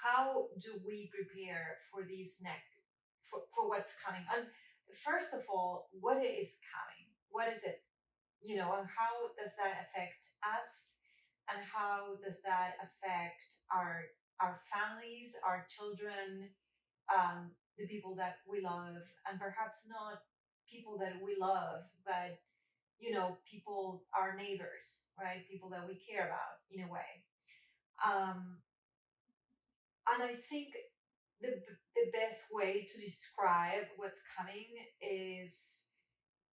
how do we prepare for these next for what's coming? And first of all, what is coming? What is it? You know, and how does that affect us? And how does that affect our families, our children, the people that we love, and perhaps not people that we love, but you know, people, our neighbors, right? People that we care about in a way. Um, and I think the best way to describe what's coming is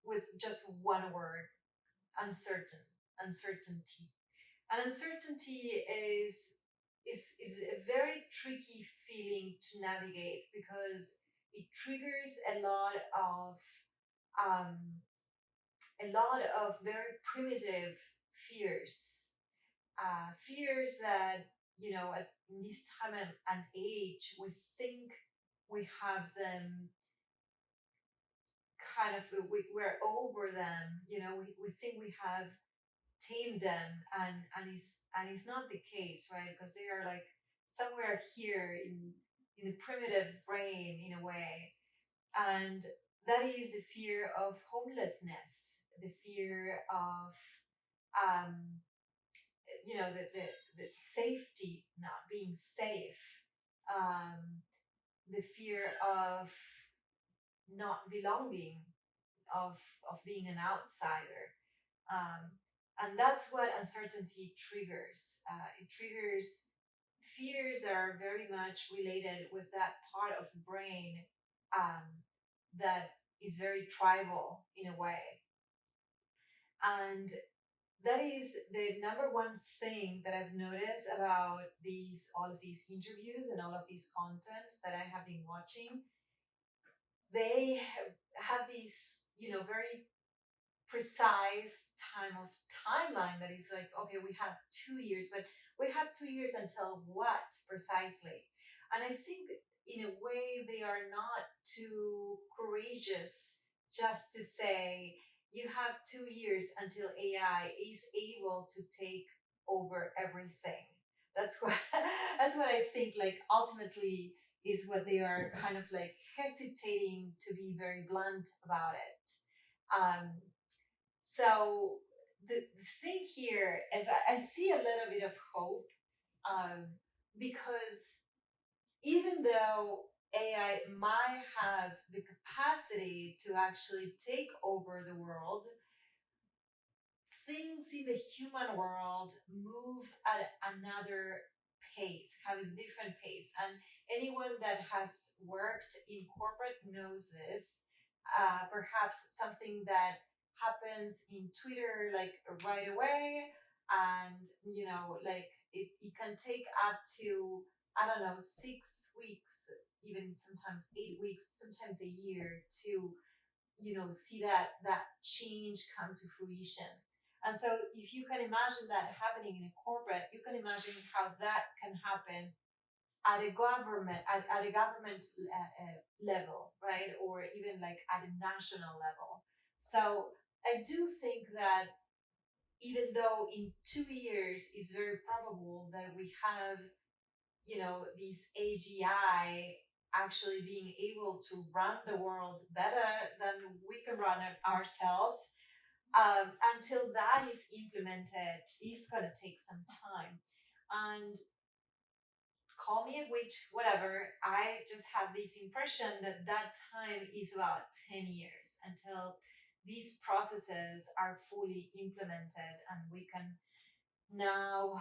with just one word: uncertainty. And uncertainty is a very tricky feeling to navigate because it triggers um, a lot of very primitive fears, fears that, you know, at this time and age, we think we have them kind of, we're over them, you know, we think we have tamed them, and it's not the case, right? Because they are like somewhere here in the primitive brain in a way. And that is the fear of homelessness, the fear of um, you know, the safety, not being safe, um, the fear of not belonging, of being an outsider. Um, and that's what uncertainty triggers. It triggers fears that are very much related with that part of the brain um, that is very tribal in a way. And that is the number one thing that I've noticed about all of these interviews and all of these content that I have been watching. They have these, you know, very precise timeline that is like, okay, we have 2 years, but we have 2 years until what precisely? And I think in a way they are not too courageous just to say you have 2 years until AI is able to take over everything. That's what that's what I think, like, ultimately is what they are kind of like hesitating to be very blunt about it. um, so the thing here is I see a little bit of hope, um, because even though AI might have the capacity to actually take over the world, things in the human world move at another pace, have a different pace. And anyone that has worked in corporate knows this. Perhaps something that happens in Twitter like right away, and you know, like it can take up to, I don't know, 6 weeks, even sometimes 8 weeks, sometimes a year to, you know, see that change come to fruition. And so if you can imagine that happening in a corporate, you can imagine how that can happen at a government level, right? Or even like at a national level. So I do think that even though in 2 years is very probable that we have, you know, these AGI actually being able to run the world better than we can run it ourselves, until that is implemented, is going to take some time. And call me a witch, whatever, I just have this impression that that time is about 10 years until these processes are fully implemented and we can now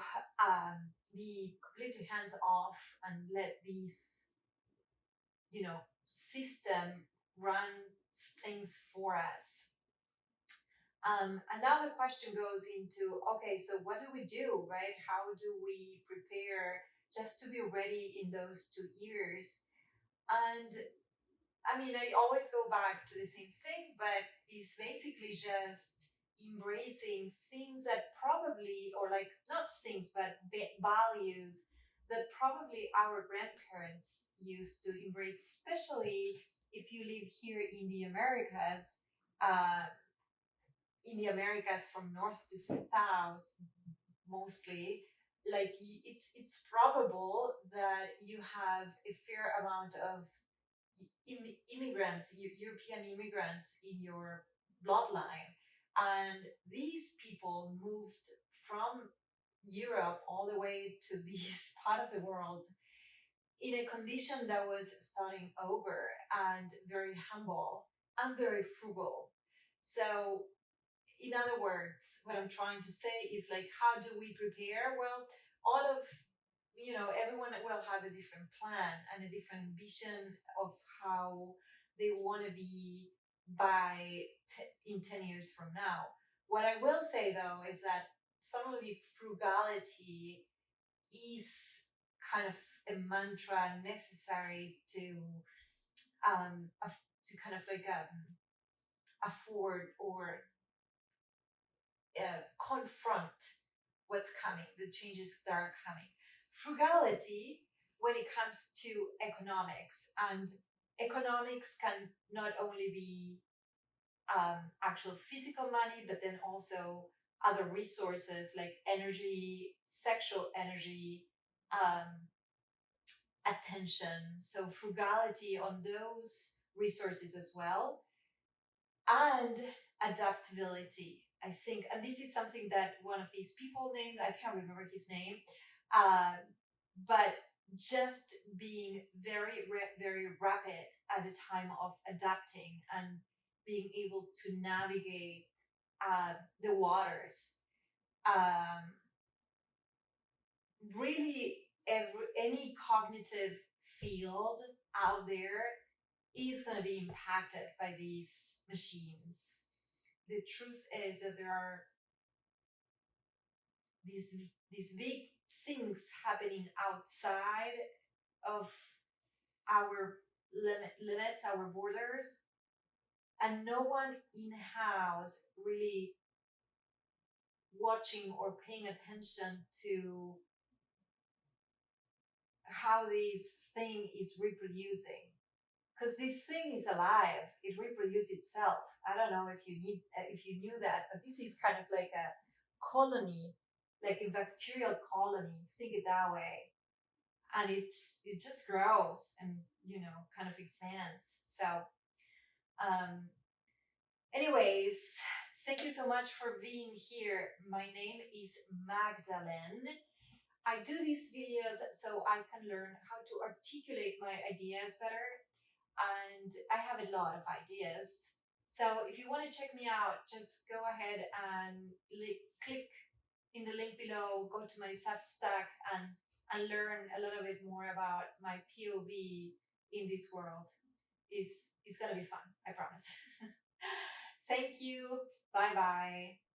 be completely hands off and let these, you know, system run things for us. And now the question goes into, okay, so what do we do, right? How do we prepare just to be ready in those 2 years? And I mean, I always go back to the same thing, but it's basically just embracing things that probably, or like not things, but values that probably our grandparents used to embrace, especially if you live here in the Americas. Uh, in the Americas from north to south, mostly, like it's probable that you have a fair amount of immigrants, European immigrants in your bloodline. And these people moved from Europe all the way to this part of the world in a condition that was starting over and very humble and very frugal. So, in other words, what I'm trying to say is like, how do we prepare? Well, all of everyone will have a different plan and a different vision of how they want to be in 10 years from now. What I will say though is that some of the frugality is kind of a mantra necessary to kind of like afford or confront what's coming, the changes that are coming. Frugality, when it comes to economics, and economics can not only be actual physical money, but then also other resources like energy, sexual energy, um, attention. So, frugality on those resources as well, and adaptability. I think, and this is something that one of these people named, I can't remember his name, uh, but just being very rapid at the time of adapting and being able to navigate the waters. Um, Really, any cognitive field out there is going to be impacted by these machines. The truth is that there are these these big things happening outside of our limits, our borders, and no one in house really watching or paying attention to how this thing is reproducing. Because this thing is alive, it reproduces itself. I don't know if you knew that, but this is kind of like a colony, like a bacterial colony. Think it that way, and it just grows and kind of expands. So, um, anyways, thank you so much for being here. My name is Magdalene. I do these videos so I can learn how to articulate my ideas better, and I have a lot of ideas. So if you want to check me out, just go ahead and click in the link below, go to my Substack, and learn a little bit more about my POV in this world. It's going to be fun, I promise. Thank you. Bye bye.